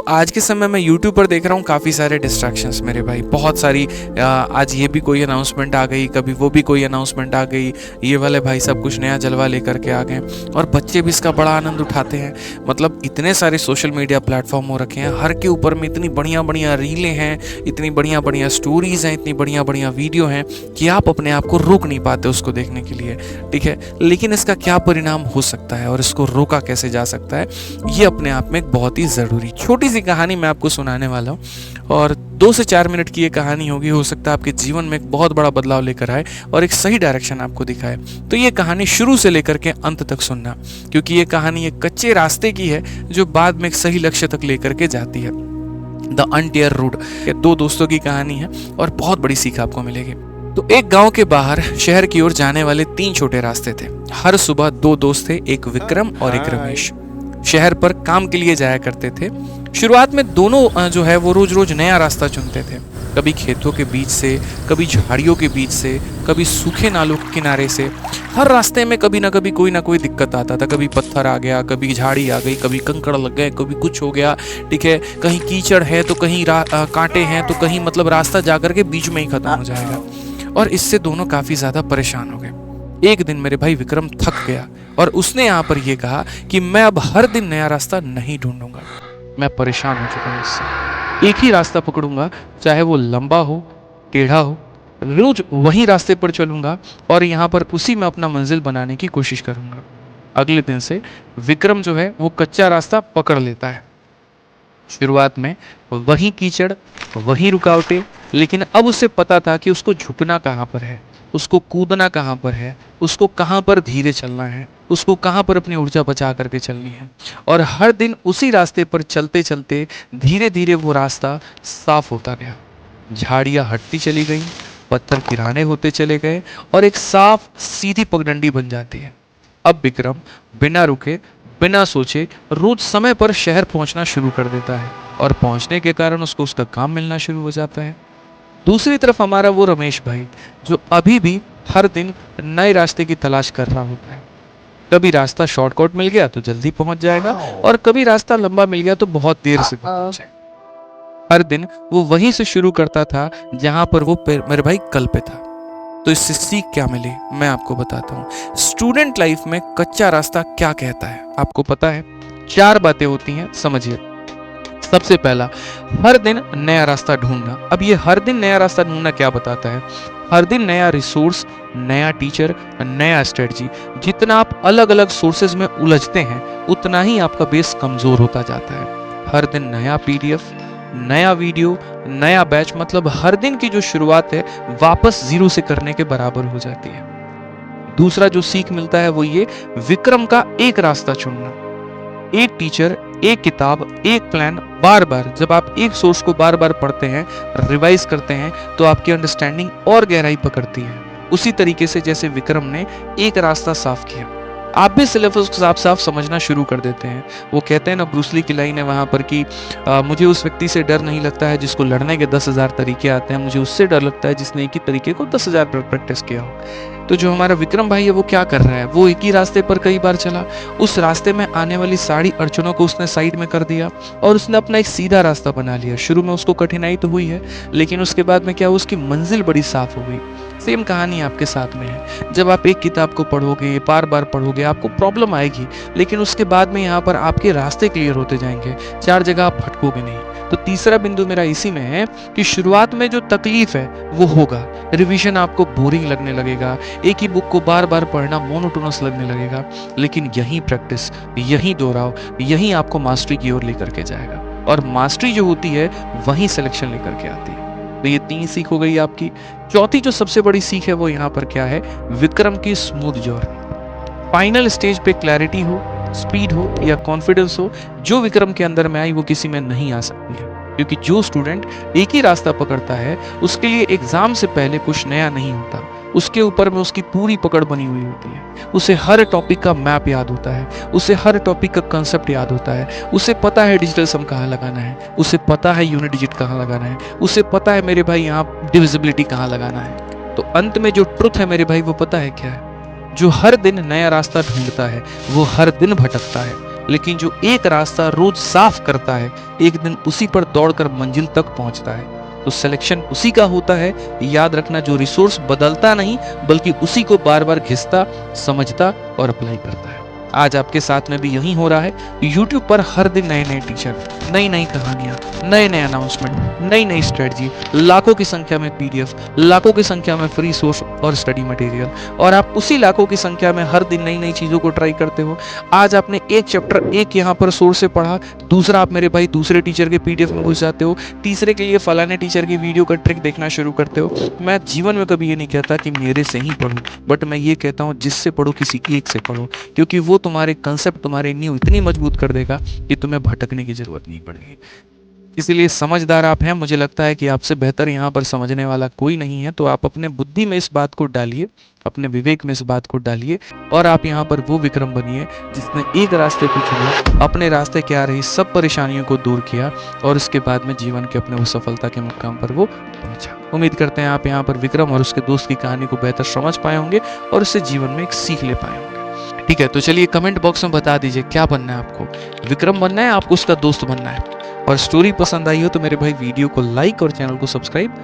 आज के समय में यूट्यूब पर देख रहा हूँ काफ़ी सारे डिस्ट्रैक्शंस मेरे भाई, बहुत सारी। आज ये भी कोई अनाउंसमेंट आ गई, कभी वो भी कोई अनाउंसमेंट आ गई, ये वाले भाई सब कुछ नया जलवा लेकर के आ गए और बच्चे भी इसका बड़ा आनंद उठाते हैं। मतलब इतने सारे सोशल मीडिया प्लेटफॉर्म हो रखे हैं, हर के ऊपर में इतनी बढ़िया बढ़िया रीलें हैं, इतनी बढ़िया बढ़िया स्टोरीज़ हैं, इतनी बढ़िया बढ़िया वीडियो हैं कि आप अपने आप को रोक नहीं पाते उसको देखने के लिए। ठीक है, लेकिन इसका क्या परिणाम हो सकता है और इसको रोका कैसे जा सकता है, ये अपने आप में एक बहुत ही ज़रूरी छोटी सी कहानी मैं आपको सुनाने वाला हूँ। और 2 से 4 मिनट की ये कहानी होगी, हो सकता है आपके जीवन में एक बहुत बड़ा बदलाव लेकर आए और एक सही डायरेक्शन आपको दिखाए। तो ये कहानी शुरू से लेकर के अंत तक सुनना, क्योंकि ये कहानी एक कच्चे रास्ते की है जो बाद में एक सही लक्ष्य तक लेकर के जाती है। द अनटेयर रोड, ये 2 दोस्तों की कहानी है और बहुत बड़ी सीख आपको मिलेगी। तो एक गांव के बाहर शहर की ओर जाने वाले 3 छोटे रास्ते थे। हर सुबह 2 दोस्त थे, एक विक्रम और एक रमेश, शहर पर काम के लिए जाया करते थे। शुरुआत में दोनों जो है वो रोज रोज नया रास्ता चुनते थे, कभी खेतों के बीच से, कभी झाड़ियों के बीच से, कभी सूखे नालों के किनारे से। हर रास्ते में कभी ना कभी कोई ना कोई दिक्कत आता था, कभी पत्थर आ गया, कभी झाड़ी आ गई, कभी कंकड़ लग गए, कभी कुछ हो गया। ठीक है, कहीं कीचड़ है तो कहीं कांटे हैं तो कहीं मतलब रास्ता जाकर के बीच में ही खत्म हो जाएगा। और इससे दोनों काफी ज्यादा परेशान हो गए। एक दिन मेरे भाई विक्रम थक गया और उसने यहाँ पर यह कहा कि मैं अब हर दिन नया रास्ता नहीं ढूंढूंगा, मैं परेशान हो चुका हूँ इससे। एक ही रास्ता पकड़ूंगा, चाहे वो लंबा हो टेढ़ा हो, रोज वही रास्ते पर चलूंगा और यहाँ पर उसी में अपना मंजिल बनाने की कोशिश करूंगा। अगले दिन से विक्रम जो है वो कच्चा रास्ता पकड़ लेता है। शुरुआत में वही कीचड़, वही रुकावटें, लेकिन अब उसे पता था कि उसको झुकना कहाँ पर है, उसको कूदना कहाँ पर है, उसको कहाँ पर धीरे चलना है, उसको कहाँ पर अपनी ऊर्जा बचा करके चलनी है। और हर दिन उसी रास्ते पर चलते चलते धीरे धीरे वो रास्ता साफ होता गया। झाड़ियाँ हटती चली गईं, पत्थर किनारे होते चले गए और एक साफ सीधी पगडंडी बन जाती है। अब विक्रम बिना रुके, बिना सोचे रोज समय पर शहर पहुंचना शुरू कर देता है और पहुंचने के कारण उसको उसका काम मिलना शुरू हो जाता है। दूसरी तरफ हमारा वो रमेश भाई, जो अभी भी हर दिन नए रास्ते की तलाश कर रहा होता है। कभी रास्ता शॉर्टकट मिल गया तो जल्दी पहुंच जाएगा और कभी रास्ता लंबा मिल गया तो बहुत देर से पहुंचेगा। हर दिन वो वहीं से शुरू करता था जहां पर वो मेरे भाई कल पे था। तो इससे सीख क्या मिली मैं आपको बताता हूँ। स्टूडेंट लाइफ में कच्चा रास्ता क्या कहता है आपको पता है? 4 बातें होती हैं, समझिए। सबसे पहला, हर दिन नया रास्ता ढूंढना। अब ये हर दिन नया रास्ता ढूंढना क्या बताता है? हर दिन नया रिसोर्स, नया टीचर, नया स्ट्रेटजी। जितना आप अलग अलग सोर्सेज में उलझते हैं उतना ही आपका बेस कमजोर होता जाता है। हर दिन नया पीडीएफ, नया वीडियो, नया बैच, मतलब हर दिन की जो शुरुआत है वापस जीरो से करने के बराबर हो जाती है। दूसरा जो सीख मिलता है वो ये, विक्रम का एक रास्ता चुनना। एक टीचर, एक किताब, एक प्लान। बार बार जब आप एक सोर्स को बार बार पढ़ते हैं, रिवाइज करते हैं, तो आपकी अंडरस्टैंडिंग और गहराई पकड़ती है। उसी तरीके से जैसे विक्रम ने एक रास्ता साफ किया, आप भी सिलेबस को साफ साफ समझना शुरू कर देते हैं। वो कहते हैं ना, ब्रूस ली की लाइन है वहाँ पर कि मुझे उस व्यक्ति से डर नहीं लगता है जिसको लड़ने के 10,000 तरीके आते हैं, मुझे उससे डर लगता है जिसने एक ही तरीके को 10,000 बार प्रैक्टिस किया हो। तो जो हमारा विक्रम भाई है वो क्या कर रहा है, वो एक ही रास्ते पर कई बार चला, उस रास्ते में आने वाली सारी अड़चनों को उसने साइड में कर दिया और उसने अपना एक सीधा रास्ता बना लिया। शुरू में उसको कठिनाई तो हुई है, लेकिन उसके बाद में क्या, उसकी मंजिल बड़ी साफ हो गई। सेम कहानी आपके साथ में है। जब आप एक किताब को पढ़ोगे, बार बार पढ़ोगे, आपको प्रॉब्लम आएगी, लेकिन उसके बाद में यहाँ पर आपके रास्ते क्लियर होते जाएंगे, 4 जगह आप भटकोगे नहीं। तो तीसरा बिंदु मेरा इसी में है कि शुरुआत में जो तकलीफ है वो होगा, रिवीजन आपको बोरिंग लगने लगेगा, एक ही बुक को बार बार पढ़ना मोनोटोनस लगने लगेगा, लेकिन यही प्रैक्टिस, यही दोहराव, यही आपको मास्टरी की ओर लेकर के जाएगा। और मास्टरी जो होती है वही सिलेक्शन लेकर के आती है। तो ये 3 सीख हो गई आपकी। चौथी जो सबसे बड़ी सीख है वो यहाँ पर क्या है, विक्रम की स्मूथ जर्नी। फाइनल स्टेज पे क्लैरिटी हो, स्पीड हो या कॉन्फिडेंस हो, जो विक्रम के अंदर में आई वो किसी में नहीं आ सकती है। क्योंकि जो स्टूडेंट एक ही रास्ता पकड़ता है उसके लिए एग्जाम से पहले कुछ नया नहीं होता, उसके ऊपर में उसकी पूरी पकड़ बनी हुई होती है। उसे हर टॉपिक का मैप याद होता है, उसे हर टॉपिक का कंसेप्ट याद होता है, उसे पता है डिजिटल सम कहाँ लगाना है, उसे पता है यूनिट डिजिट कहाँ लगाना है, उसे पता है मेरे भाई यहाँ डिविजिबिलिटी कहाँ लगाना है। तो अंत में जो ट्रुथ है मेरे भाई वो पता है क्या है, जो हर दिन नया रास्ता ढूंढता है वो हर दिन भटकता है, लेकिन जो एक रास्ता रोज साफ करता है, एक दिन उसी पर दौड़कर मंजिल तक पहुंचता है। तो सिलेक्शन उसी का होता है, याद रखना, जो रिसोर्स बदलता नहीं बल्कि उसी को बार बार घिसता, समझता और अप्लाई करता है। आज आपके साथ में भी यही हो रहा है। YouTube पर हर दिन नए नए टीचर, नई नई कहानियां, नए नए अनाउंसमेंट, नई नई स्ट्रेटजी, लाखों की संख्या में PDF, लाखों की संख्या में फ्री सोर्स और स्टडी मटेरियल, और आप उसी लाखों की संख्या में हर दिन नई नई चीज़ों को ट्राई करते हो। आज आपने एक चैप्टर एक यहाँ पर सोर्स से पढ़ा, दूसरा आप मेरे भाई दूसरे टीचर के PDF में घुस जाते हो, तीसरे के लिए फलाने टीचर की वीडियो का ट्रिक देखना शुरू करते हो। मैं जीवन में कभी ये नहीं कहता कि मेरे से ही पढ़ो, बट मैं ये कहता हूँ जिससे पढ़ो किसी एक से पढ़ो, क्योंकि वो तुम्हारे कंसेप्ट, तुम्हारे नींव इतनी मजबूत कर देगा कि तुम्हें भटकने की जरूरत नहीं पड़ेगी। इसीलिए समझदार आप हैं, मुझे लगता है कि आपसे बेहतर यहाँ पर समझने वाला कोई नहीं है। तो आप अपने बुद्धि में इस बात को डालिए, अपने विवेक में इस बात को डालिए, और आप यहाँ पर वो विक्रम बनिए जिसने एक रास्ते को चुना, अपने रास्ते के आ रही सब परेशानियों को दूर किया, और उसके बाद में जीवन के अपने वो सफलता के मुकाम पर वो पहुंचा। उम्मीद करते हैं आप यहाँ पर विक्रम और उसके दोस्त की कहानी को बेहतर समझ पाए होंगे और उससे जीवन में एक सीख ले पाए होंगे। ठीक है, तो चलिए कमेंट बॉक्स में बता दीजिए क्या बनना है आपको, विक्रम बनना है, आपको उसका दोस्त बनना है। और स्टोरी पसंद आई हो तो मेरे भाई वीडियो को लाइक और चैनल को सब्सक्राइब